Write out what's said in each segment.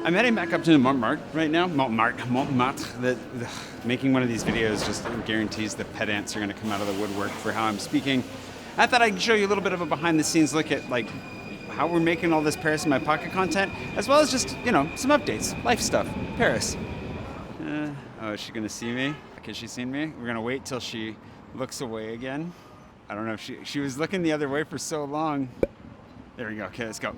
I'm heading back up to Montmartre right now. Montmartre. Making one of these videos just guarantees the pedants are going to come out of the woodwork for how I'm speaking. I thought I'd show you a little bit of a behind-the-scenes look at like how we're making all this Paris in my pocket content, as well as just, you know, some updates, life stuff, Paris. Oh, is she going to see me? Has she seen me? We're going to wait till she looks away again. I don't know if she was looking the other way for so long. There we go. Okay, let's go.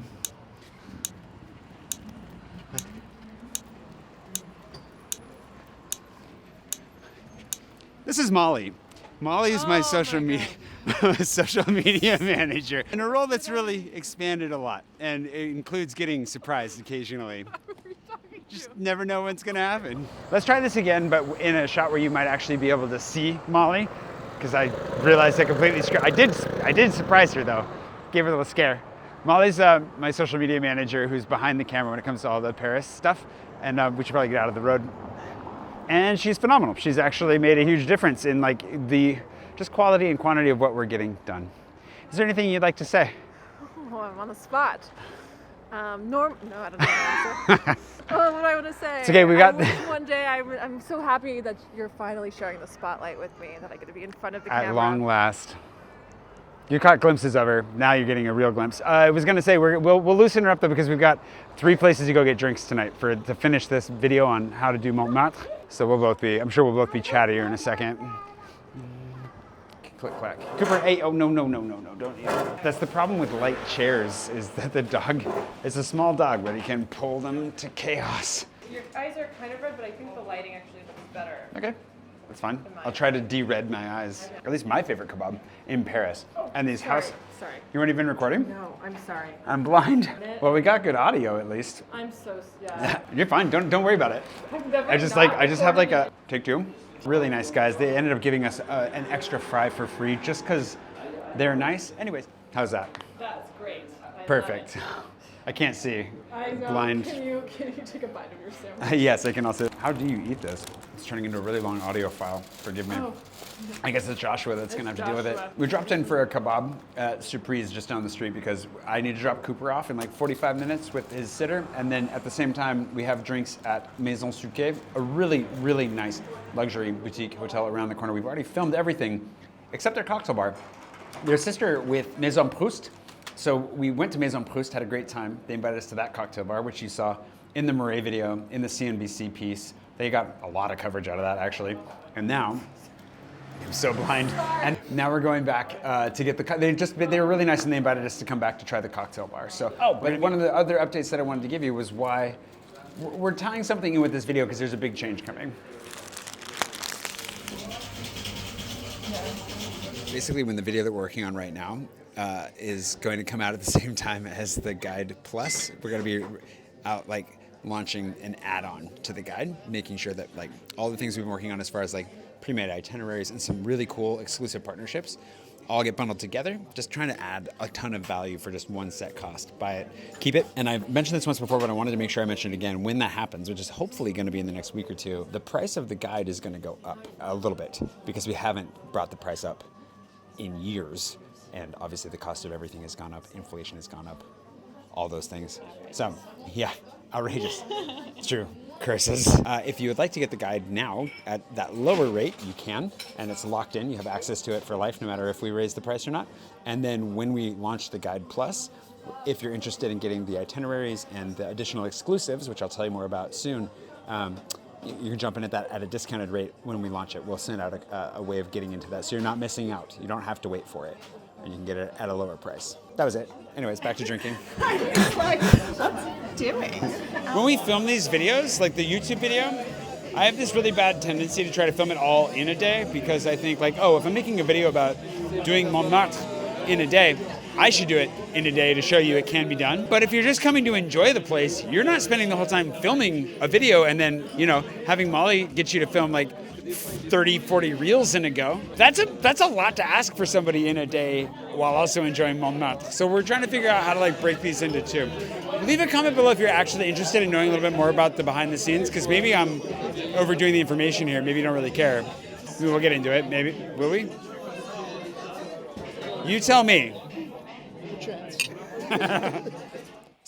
This is Molly. Molly is my social media manager, in a role that's really expanded a lot, and it includes getting surprised occasionally. Just never know when it's gonna happen. Let's try this again, but in a shot where you might actually be able to see Molly, because I realized I completely screwed. I did surprise her though. Gave her a little scare. Molly's my social media manager, who's behind the camera when it comes to all the Paris stuff, and we should probably get out of the road. And she's phenomenal. She's actually made a huge difference in like the just quality and quantity of what we're getting done. Is there anything you'd like to say? Oh, I'm on the spot. No, I don't know. Oh, what do I want to say? It's okay, we got... One day, I'm so happy that you're finally sharing the spotlight with me, that I get to be in front of the camera. At long last. You caught glimpses of her. Now you're getting a real glimpse. I was going to say, we'll loosen her up though, because we've got 3 places to go get drinks tonight to finish this video on how to do Montmartre. So I'm sure we'll both be chattier in a second. Click, clack. Cooper, hey, oh, no, don't eat it. That's the problem with light chairs, is that the dog is a small dog, but he can pull them to chaos. Your eyes are kind of red, but I think the lighting actually looks better. Okay, that's fine. I'll try to de-red my eyes. At least my favorite kebab in Paris. Oh, and these sorry. You weren't even recording? No, I'm sorry. I'm blind. Well, we got good audio at least. I'm so, yeah. You're fine, don't worry about it. I just have like a, take 2. Really nice guys. They ended up giving us an extra fry for free just because they're nice. Anyways, how's that? That's great. Perfect. I can't see. I know. Blind. Can you take a bite of your sandwich? Yes, I can also. How do you eat this? It's turning into a really long audio file. Forgive me. Oh. I guess it's Joshua that's going to have to deal with it. We dropped in for a kebab at Surprise just down the street because I need to drop Cooper off in like 45 minutes with his sitter. And then at the same time, we have drinks at Maison Suquet, a really, really nice luxury boutique hotel around the corner. We've already filmed everything except their cocktail bar. Their sister with Maison Proust. So we went to Maison Proust, had a great time. They invited us to that cocktail bar, which you saw in the Murray video, in the CNBC piece. They got a lot of coverage out of that, actually. And now, I'm so blind. And now we're going back to get they were really nice, and they invited us to come back to try the cocktail bar. So, but one of the other updates that I wanted to give you was why we're tying something in with this video, because there's a big change coming. Basically, when the video that we're working on right now is going to come out at the same time as the Guide Plus, we're going to be out like launching an add-on to the guide, making sure that like all the things we've been working on as far as like pre-made itineraries and some really cool exclusive partnerships all get bundled together, just trying to add a ton of value for just one set cost. Buy it, keep it. And I've mentioned this once before, but I wanted to make sure I mention it again. When that happens, which is hopefully going to be in the next week or two, the price of the guide is going to go up a little bit because we haven't brought the price up in years. And obviously the cost of everything has gone up, inflation has gone up, all those things. So yeah, outrageous. It's true. Curses. If you would like to get the guide now at that lower rate, you can, and it's locked in. You have access to it for life, no matter if we raise the price or not. And then when we launch the Guide Plus, if you're interested in getting the itineraries and the additional exclusives, which I'll tell you more about soon, you can jump in at that at a discounted rate when we launch it. We'll send out a way of getting into that, so you're not missing out. You don't have to wait for it, and you can get it at a lower price. That was it. Anyways, back to drinking. What's doing? When we film these videos, like the YouTube video, I have this really bad tendency to try to film it all in a day, because I think like, oh, if I'm making a video about doing Montmartre in a day, I should do it in a day to show you it can be done. But if you're just coming to enjoy the place, you're not spending the whole time filming a video and then, you know, having Molly get you to film like 30, 40 reels in a go. That's a lot to ask for somebody in a day while also enjoying Montmartre. So we're trying to figure out how to like break these into two. Leave a comment below if you're actually interested in knowing a little bit more about the behind the scenes, because maybe I'm overdoing the information here. Maybe you don't really care. Maybe we'll get into it. Maybe. Will we? You tell me.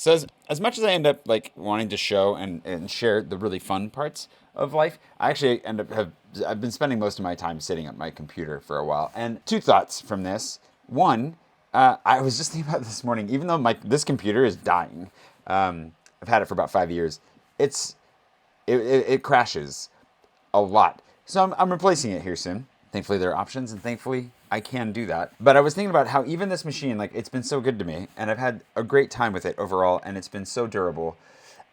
So as much as I end up like wanting to show and share the really fun parts of life, I actually I've been spending most of my time sitting at my computer for a while. And two thoughts from this. One, I was just thinking about this morning, even though this computer is dying, I've had it for about 5 years, it crashes a lot. So I'm replacing it here soon. Thankfully, there are options, and thankfully, I can do that. But I was thinking about how even this machine, like, it's been so good to me, and I've had a great time with it overall, and it's been so durable.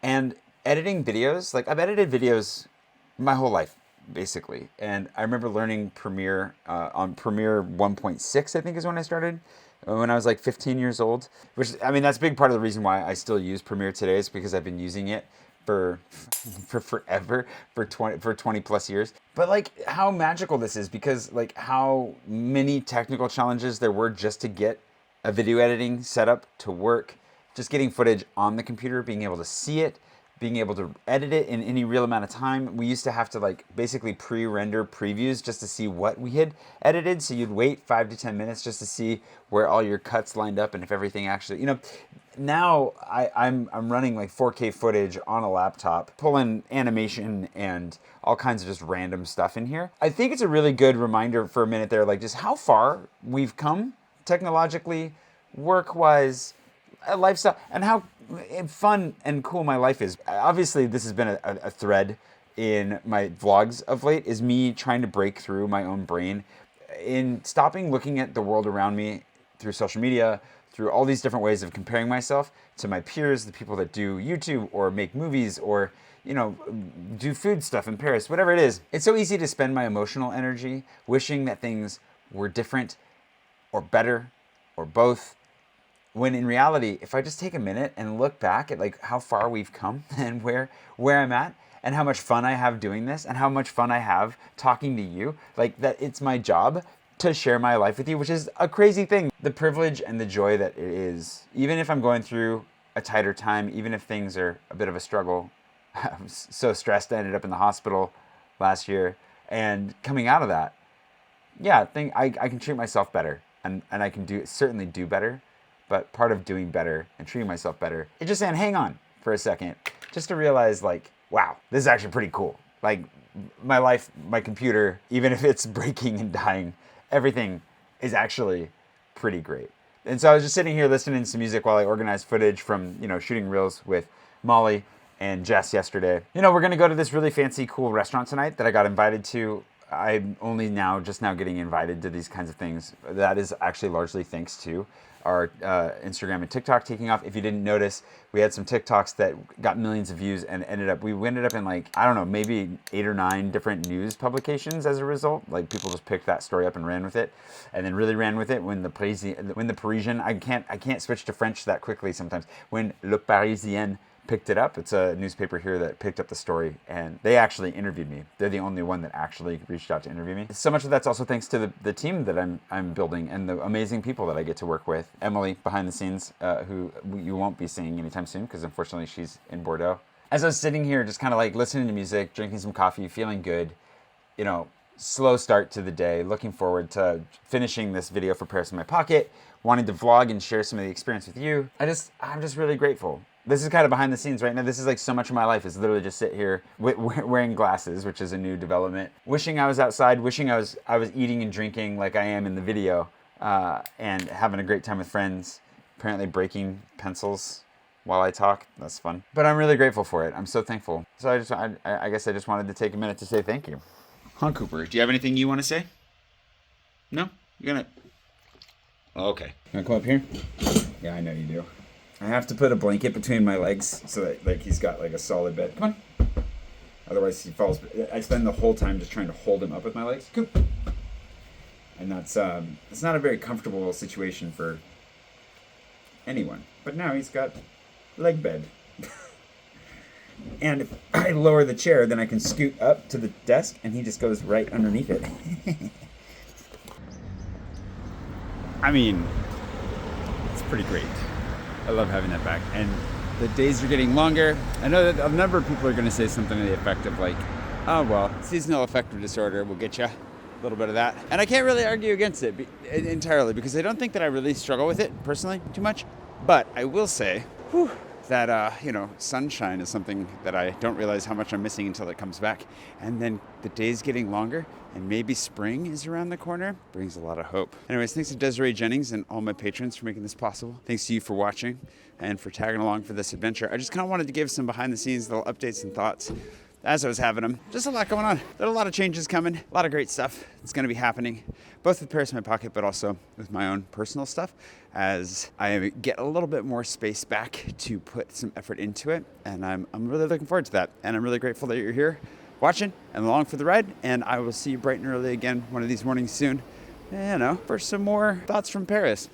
And editing videos, like, I've edited videos my whole life, basically. And I remember learning Premiere on Premiere 1.6, I think is when I started, when I was like 15 years old. Which, I mean, that's a big part of the reason why I still use Premiere today, is because I've been using it for forever, for 20 plus years. But like how magical this is, because like how many technical challenges there were just to get a video editing setup to work, just getting footage on the computer, being able to see it, being able to edit it in any real amount of time. We used to have to like basically pre-render previews just to see what we had edited. So you'd wait 5 to 10 minutes just to see where all your cuts lined up and if everything actually, you know. Now I'm running like 4K footage on a laptop, pulling animation and all kinds of just random stuff in here. I think it's a really good reminder for a minute there, like just how far we've come technologically, work-wise, lifestyle, and how fun and cool my life is. Obviously, this has been a thread in my vlogs of late, is me trying to break through my own brain in stopping looking at the world around me through social media, through all these different ways of comparing myself to my peers, the people that do YouTube or make movies or, you know, do food stuff in Paris, whatever it is. It's so easy to spend my emotional energy wishing that things were different or better or both, when in reality, if I just take a minute and look back at like how far we've come and where I'm at and how much fun I have doing this and how much fun I have talking to you, like that it's my job to share my life with you, which is a crazy thing. The privilege and the joy that it is. Even if I'm going through a tighter time, even if things are a bit of a struggle, I was so stressed I ended up in the hospital last year. And coming out of that, yeah, I can treat myself better and I can certainly do better. But part of doing better and treating myself better is just saying, hang on for a second, just to realize like, wow, this is actually pretty cool. Like my life, my computer, even if it's breaking and dying, everything is actually pretty great. And so I was just sitting here listening to some music while I organized footage from, you know, shooting reels with Molly and Jess yesterday. You know, we're going to go to this really fancy, cool restaurant tonight that I got invited to. I'm only just now getting invited to these kinds of things. That is actually largely thanks to our Instagram and TikTok taking off. If you didn't notice, we had some TikToks that got millions of views and we ended up in like, I don't know, maybe 8 or 9 different news publications as a result. Like people just picked that story up and ran with it, and then really ran with it when the Parisian, I can't switch to French that quickly sometimes. When Le Parisien picked it up. It's a newspaper here that picked up the story, and they actually interviewed me. They're the only one that actually reached out to interview me. So much of that's also thanks to the team that I'm building and the amazing people that I get to work with. Emily behind the scenes, who you won't be seeing anytime soon because unfortunately she's in Bordeaux. As I was sitting here just kind of like listening to music, drinking some coffee, feeling good, you know, slow start to the day, looking forward to finishing this video for Paris in My Pocket, wanting to vlog and share some of the experience with you. I'm just really grateful. This is kind of behind the scenes right now. This is like so much of my life is literally just sit here wearing glasses, which is a new development. Wishing I was outside, wishing I was eating and drinking like I am in the video, and having a great time with friends, apparently breaking pencils while I talk. That's fun. But I'm really grateful for it. I'm so thankful. So I guess I just wanted to take a minute to say thank you. Huh, Cooper, do you have anything you want to say? No? You're gonna... Oh, okay. You wanna come up here? Yeah, I know you do. I have to put a blanket between my legs so that like he's got like a solid bed. Come on. Otherwise he falls. I spend the whole time just trying to hold him up with my legs. Coop. And that's it's not a very comfortable situation for anyone. But now he's got leg bed. And if I lower the chair, then I can scoot up to the desk and he just goes right underneath it. I mean, it's pretty great. I love having that back. And the days are getting longer. I know that a number of people are going to say something to the effect of like, oh, well, seasonal affective disorder will get you. A little bit of that. And I can't really argue against it entirely because I don't think that I really struggle with it personally too much. But I will say, that, sunshine is something that I don't realize how much I'm missing until it comes back. And then the days getting longer and maybe spring is around the corner brings a lot of hope. Anyways, thanks to Desiree, Jennings, and all my patrons for making this possible. Thanks to you for watching and for tagging along for this adventure. I just kind of wanted to give some behind the scenes little updates and thoughts as I was having them. Just a lot going on. There are a lot of changes coming, a lot of great stuff that's going to be happening, both with Paris My Pocket, but also with my own personal stuff as I get a little bit more space back to put some effort into it. And I'm really looking forward to that. And I'm really grateful that you're here watching and along for the ride. And I will see you bright and early again one of these mornings soon, for some more thoughts from Paris.